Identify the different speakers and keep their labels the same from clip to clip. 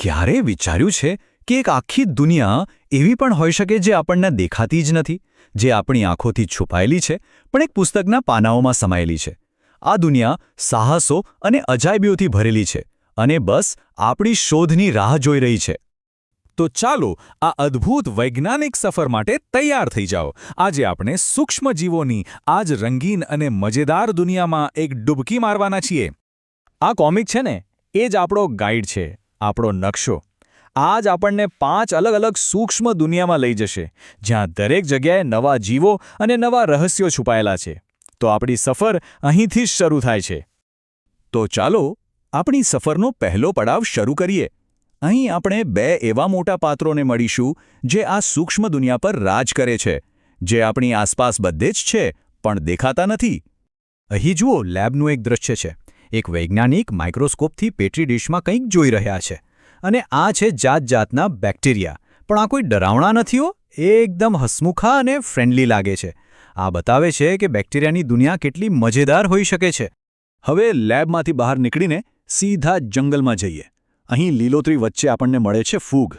Speaker 1: ક્યારે વિચાર્યું છે કે એક આખી દુનિયા એવી પણ હોઈ શકે જે આપણને દેખાતી જ નથી, જે આપણી આંખોથી છુપાયેલી છે પણ એક પુસ્તકના પાનાઓમાં સમાયેલી છે? આ દુનિયા સાહસો અને અજાયબીઓથી ભરેલી છે અને બસ આપણી શોધની રાહ જોઈ રહી છે.
Speaker 2: તો ચાલો આ અદ્ભુત વૈજ્ઞાનિક સફર માટે તૈયાર થઈ જાઓ. આજે આપણે સૂક્ષ્મજીવોની આ જ રંગીન અને મજેદાર દુનિયામાં એક ડૂબકી મારવાના છીએ. આ કોમિક છે ને, એ જ આપણો ગાઈડ છે, આપણો નકશો. આજ આપણને 5 અલગ અલગ સૂક્ષ્મ દુનિયામાં લઈ જશે, જ્યાં દરેક જગ્યાએ નવા જીવો અને નવા રહસ્યો છુપાયેલા છે. તો આપણી સફર અહીંથી જ શરૂ થાય છે.
Speaker 1: તો ચાલો આપણી સફરનો પહેલો પડાવ શરૂ કરીએ. અહીં આપણે 2 એવા મોટા પાત્રોને મળીશું જે આ સૂક્ષ્મ દુનિયા પર રાજ કરે છે, જે આપણી આસપાસ બધે જ છે પણ દેખાતા નથી. અહીં જુઓ, લેબનું એક દૃશ્ય છે. એક વૈજ્ઞાનિક માઇક્રોસ્કોપથી પેટ્રી ડિશમાં કંઈક જોઈ રહ્યા છે અને આ છે જાતજાતના બેક્ટેરિયા. પણ આ કોઈ ડરાવણા નથી હો, એકદમ હસમુખા અને ફ્રેન્ડલી લાગે છે. આ બતાવે છે કે બેક્ટેરિયાની દુનિયા કેટલી મજેદાર હોઈ શકે છે. હવે લેબમાંથી બહાર નીકળીને સીધા જંગલમાં જઈએ. અહીં લીલોતરી વચ્ચે આપણને મળે છે ફૂગ.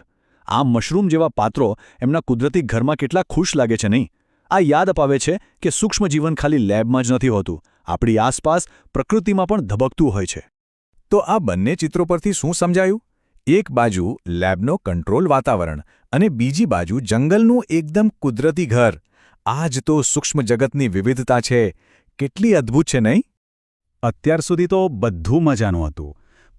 Speaker 1: આ મશરૂમ જેવા પાત્રો એમના કુદરતી ઘરમાં કેટલા ખુશ લાગે છે નહીં? આ યાદ અપાવે છે કે સૂક્ષ્મજીવન ખાલી લેબમાં જ નથી હોતું, આપણી આસપાસ પ્રકૃતિમાં પણ ધબકતું હોય છે.
Speaker 2: તો આ બંને ચિત્રો પરથી શું સમજાયું? એક બાજુ લેબનો કંટ્રોલ વાતાવરણ અને બીજી બાજુ જંગલનું એકદમ કુદરતી ઘર. આ જ તો સૂક્ષ્મ જગતની વિવિધતા છે. કેટલી અદ્ભુત છે નહીં?
Speaker 1: અત્યાર સુધી તો બધું મજાનું હતું,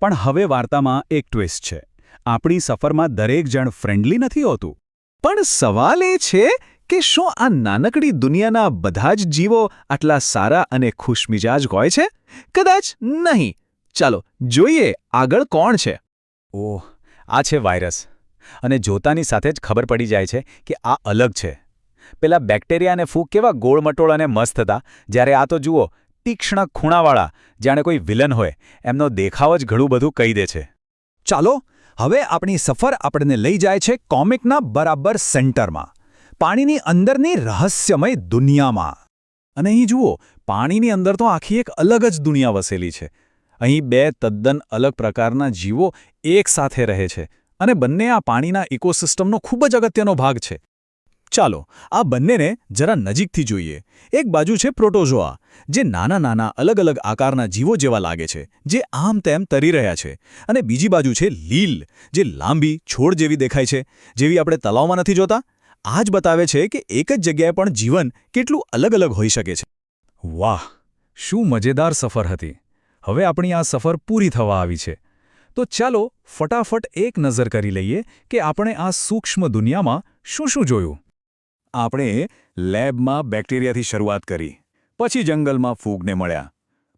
Speaker 1: પણ હવે વાર્તામાં એક ટ્વિસ્ટ છે. આપણી સફરમાં દરેક જણ ફ્રેન્ડલી નથી હોતું.
Speaker 3: પણ સવાલ એ છે કે શું આ નાનકડી દુનિયાના બધા જ જીવો આટલા સારા અને ખુશમિજાજ હોય છે? કદાચ નહીં. ચાલો જોઈએ આગળ કોણ છે.
Speaker 1: ઓહ, આ છે વાયરસ. અને જોતાની સાથે જ ખબર પડી જાય છે કે આ અલગ છે. પેલા બેક્ટેરિયા અને ફૂગ કેવા ગોળમટોળ અને મસ્ત હતા, જ્યારે આ તો જુઓ, તીક્ષ્ણ ખૂણાવાળા, જાણે કોઈ વિલન હોય. એમનો દેખાવ જ ઘણું બધું કહી દે છે. ચાલો હવે આપણી સફર આપણને લઈ જાય છે કોમિકના બરાબર સેન્ટરમાં, પાણીની અંદરની રહસ્યમય દુનિયામાં. અને અહીં જુઓ, પાણીની અંદર તો આખી એક અલગ જ દુનિયા વસેલી છે. અહીં 2 તદ્દન અલગ પ્રકારના જીવો એક સાથે રહે છે અને બંને આ પાણીના ઇકોસિસ્ટમનો ખૂબ જ અગત્યનો ભાગ છે. ચાલો આ બંનેને જરા નજીકથી જોઈએ. એક બાજુ છે પ્રોટોઝોઆ, જે નાના નાના અલગ અલગ આકારના જીવો જેવા લાગે છે, જે આમ તેમ તરી રહ્યા છે. અને બીજી બાજુ છે લીલ, જે લાંબી છોડ જેવી દેખાય છે, જેવી આપણે તળાવમાં નથી જોતા. આ જ બતાવે છે કે એક જ જગ્યાએ પણ જીવન કેટલું અલગ અલગ હોઈ શકે છે.
Speaker 2: વાહ, શું મજેદાર સફર હતી! હવે આપણી આ સફર પૂરી થવા આવી છે. તો ચાલો ફટાફટ એક નજર કરી લઈએ કે આપણે આ સૂક્ષ્મ દુનિયામાં શું શું જોયું.
Speaker 1: આપણે લેબમાં બેક્ટેરિયાથી શરૂઆત કરી, પછી જંગલમાં ફૂગને મળ્યા,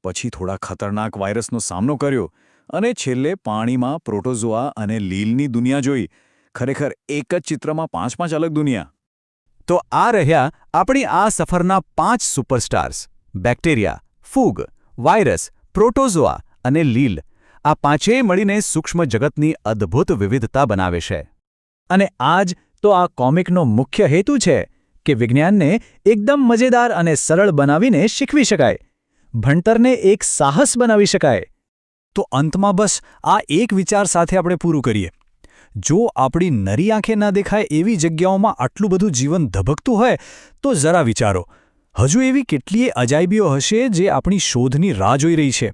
Speaker 1: પછી થોડા ખતરનાક વાયરસનો સામનો કર્યો અને છેલ્લે પાણીમાં પ્રોટોઝોઆ અને લીલની દુનિયા જોઈ. ખરેખર એક જ ચિત્રમાં 5 અલગ દુનિયા. તો આ રહ્યા આપણી આ સફરના 5 સુપરસ્ટાર્સ: બેક્ટેરિયા, ફૂગ, વાયરસ, પ્રોટોઝોઆ અને લીલ. આ 5 મળીને સૂક્ષ્મ જગતની અદ્ભુત વિવિધતા બનાવે છે. અને આ જ તો આ કોમિકનો મુખ્ય હેતુ છે કે વિજ્ઞાનને એકદમ મજેદાર અને સરળ બનાવીને શીખવી શકાય, ભણતરને એક સાહસ બનાવી શકાય. તો અંતમાં બસ આ એક વિચાર સાથે આપણે પૂરું કરીએ. જો આપણી નરી આંખે ન દેખાય એવી જગ્યાઓમાં આટલું બધું જીવન ધબકતું હોય, તો જરા વિચારો, હજુ એવી કેટલીય અજાયબીઓ હશે જે આપણી શોધની રાહ જોઈ રહી છે.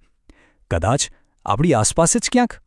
Speaker 1: કદાચ આપણી આસપાસ જ ક્યાંક.